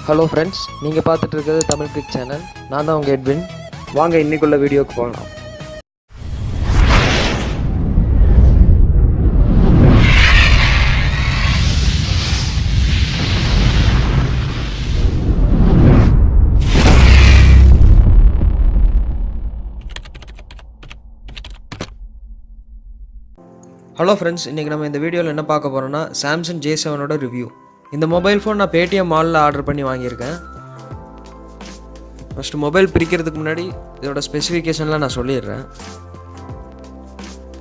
Hello friends, நீங்கள் பார்த்துட்டு இருக்கிறது தமிழ் கிரிக் சேனல். நான் தான் உங்கள் எட்வின். வாங்க இன்னைக்குள்ள வீடியோக்கு போகலாம். ஹலோ ஃப்ரெண்ட்ஸ், இன்றைக்கி நம்ம இந்த வீடியோவில் என்ன பார்க்க போகிறோம்னா சாம்சங் J7ஓட ரிவ்யூ. இந்த மொபைல் ஃபோன் நான் பேடிஎம் மாலில் ஆர்டர் பண்ணி வாங்கியிருக்கேன். ஃபஸ்ட்டு மொபைல் பிரிக்கிறதுக்கு முன்னாடி இதோட ஸ்பெசிஃபிகேஷன்லாம் நான் சொல்லிடுறேன்.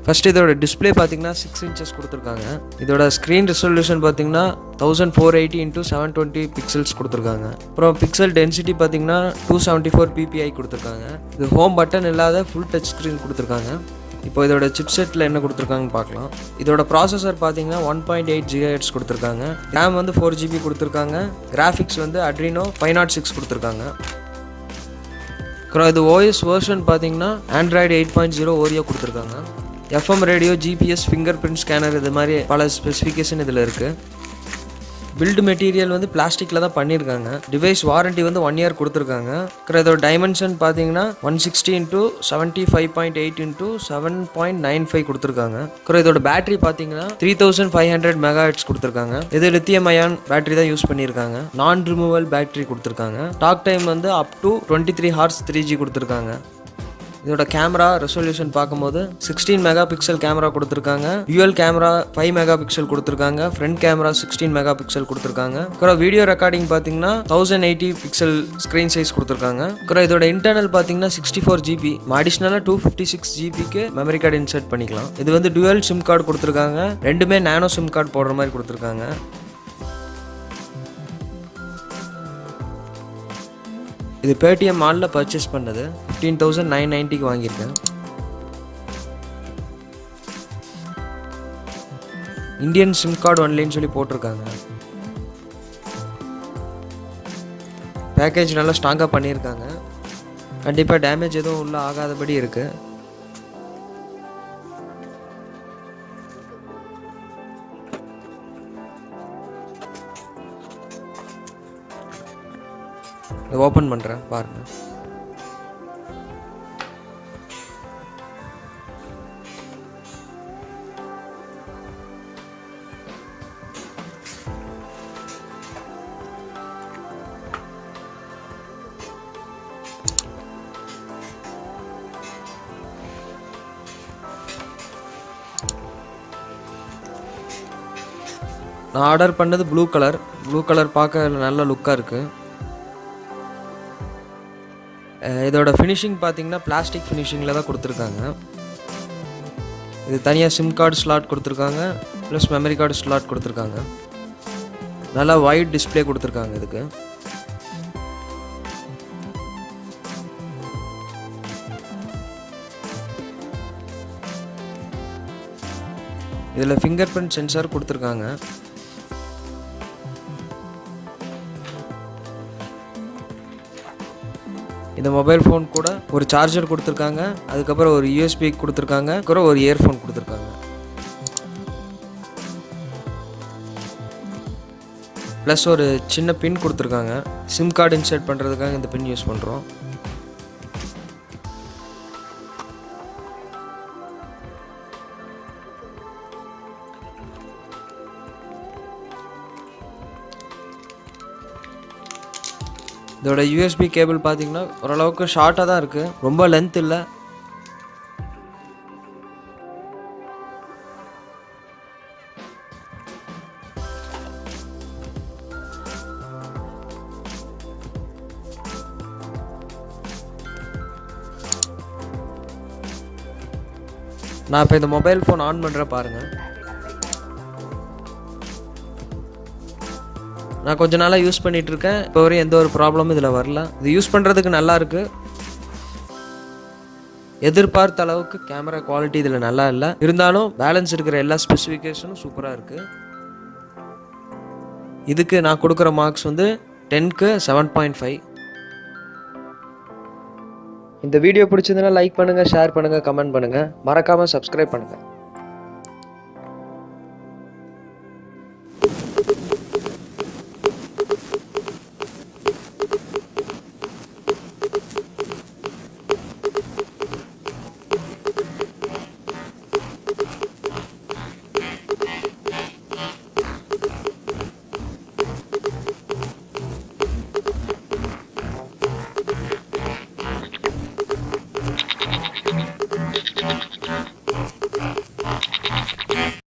ஃபஸ்ட்டு இதோட டிஸ்பிளே பார்த்தீங்கன்னா 6 இன்ச்சஸ் கொடுத்துருக்காங்க. இதோட ஸ்க்ரீன் ரெசல்யூஷன் பார்த்தீங்கன்னா 1480x720 பிக்சல்ஸ் கொடுத்துருக்காங்க. அப்புறம் பிக்சல் டென்சிட்டி பார்த்தீங்கன்னா 274 ppi கொடுத்துருக்காங்க. இது ஹோம் பட்டன் இல்லாத ஃபுல் டச் ஸ்க்ரீன் கொடுத்துருக்காங்க. இப்போ இதோட சிப்செட்டில் என்ன கொடுத்துருக்காங்கன்னு பார்க்கலாம். இதோட ப்ராசஸர் பார்த்தீங்கன்னா 1.8 GHz கொடுத்துருக்காங்க. ரேம் வந்து 4GB கொடுத்துருக்காங்க. கிராஃபிக்ஸ் வந்து Adreno 506 கொடுத்துருக்காங்க. அப்புறம் இது OS வெர்ஷன் பார்த்தீங்கன்னா Android 8.0 Oreo கொடுத்துருக்காங்க. FM radio, GPS, finger print scanner, இது மாதிரி பல ஸ்பெசிஃபிகேஷன் இதில் இருக்குது. பில்டு மெட்டீரியல் வந்து பிளாஸ்டிக்கில் தான் பண்ணியிருக்காங்க. டிவைஸ் வாரண்ட்டி வந்து 1 year கொடுத்துருக்காங்க. இதோட டைமென்ஷன் பார்த்தீங்கன்னா 160x75.8x7.95 கொடுத்துருக்காங்க. இதோட பேட்டரி பார்த்தீங்கன்னா 3500 mAh கொடுத்துருக்காங்க. இது லித்தியம் அயான் பேட்டரி தான் யூஸ் பண்ணியிருக்காங்க. நான் ரிமூவல் பேட்டரி கொடுத்துருக்காங்க. டாக் டைம் வந்து அப் டு 23 hours 3G கொடுத்துருக்காங்க. இதோட கேமரா ரெசல்யூஷன் பார்க்கும்போது 16 மெகாபிக்சல் கேமரா கொடுத்துருக்காங்க. டுவல் கேமரா 5 மெகாபிக்சல் கொடுத்துருக்காங்க. ஃப்ரண்ட் கேமரா 16 மெகாபிக்சல் கொடுத்துருக்காங்க. அப்புறம் வீடியோ ரெக்கார்டிங் பார்த்தீங்கன்னா 1080 பிக்சல் ஸ்க்ரீன் சைஸ் கொடுத்துருக்காங்க. அப்புறம் இதோட இன்டர்னல் பார்த்தீங்கன்னா 64GB. அடிஷ்னலாக 256GBக்கு மெமரி கார்டு இன்சர்ட் பண்ணிக்கலாம். இது வந்து டுவல் சிம் கார்டு கொடுத்துருக்காங்க. ரெண்டுமே நானோ சிம் கார்டு போடுற மாதிரி கொடுத்துருக்காங்க. இது பேடிஎம் மாலில் பர்ச்சேஸ் பண்ணது 15,990க்கு வாங்கியிருக்கேன். இந்தியன் சிம் கார்டு ஒன்லைன்னு சொல்லி போட்டிருக்காங்க. பேக்கேஜ் நல்லா ஸ்ட்ராங்காக பண்ணியிருக்காங்க. கண்டிப்பாக டேமேஜ் எதுவும் உள்ள ஆகாதபடி இருக்குது. ஓப்பன் பண்ணுறேன் பாருங்கள். நான் ஆர்டர் பண்ணது ப்ளூ கலர் பார்க்க நல்ல லுக்காக இருக்குது. இதோட ஃபினிஷிங் பார்த்தீங்கன்னா பிளாஸ்டிக் ஃபினிஷிங்கில் தான் கொடுத்துருக்காங்க. இது தனியாக சிம் கார்டு ஸ்லாட் கொடுத்துருக்காங்க, ப்ளஸ் மெமரி கார்டு ஸ்லாட் கொடுத்துருக்காங்க. நல்லா வைட் டிஸ்பிளே கொடுத்துருக்காங்க. இதுக்கு இதில் ஃபிங்கர் பிரிண்ட் சென்சார் கொடுத்துருக்காங்க. இந்த மொபைல் ஃபோன் கூட ஒரு சார்ஜர் கொடுத்துருக்காங்க. அதுக்கப்புறம் ஒரு USB கொடுத்துருக்காங்க. அப்புறம் ஒரு இயர்ஃபோன் கொடுத்துருக்காங்க. ப்ளஸ் ஒரு சின்ன பின் கொடுத்துருக்காங்க. சிம் கார்டு இன்சர்ட் பண்ணுறதுக்காக இந்த பின் யூஸ் பண்ணுறோம். இதோட USB கேபிள் பார்த்தீங்கன்னா ஓரளவுக்கு ஷார்ட்டாக தான் இருக்குது, ரொம்ப லென்த் இல்லை. நான் இப்போ இந்த மொபைல் ஃபோன் ஆன் பண்ணுறேன் பாருங்கள். நான் கொஞ்ச நாளாக யூஸ் பண்ணிகிட்ருக்கேன். இப்போ வரையும் எந்த ஒரு ப்ராப்ளமும் இதில் வரல. இது யூஸ் பண்ணுறதுக்கு நல்லா இருக்குது. எதிர்பார்த்த அளவுக்கு கேமரா குவாலிட்டி இதில் நல்லா இல்லை. இருந்தாலும் பேலன்ஸ் இருக்கிற எல்லா ஸ்பெசிஃபிகேஷனும் சூப்பராக இருக்குது. இதுக்கு நான் கொடுக்குற மார்க்ஸ் வந்து 10க்கு 7.5. இந்த வீடியோ பிடிச்சதுன்னா லைக் பண்ணுங்கள், ஷேர் பண்ணுங்கள், கமெண்ட் பண்ணுங்கள். மறக்காமல் சப்ஸ்கிரைப் பண்ணுங்கள்.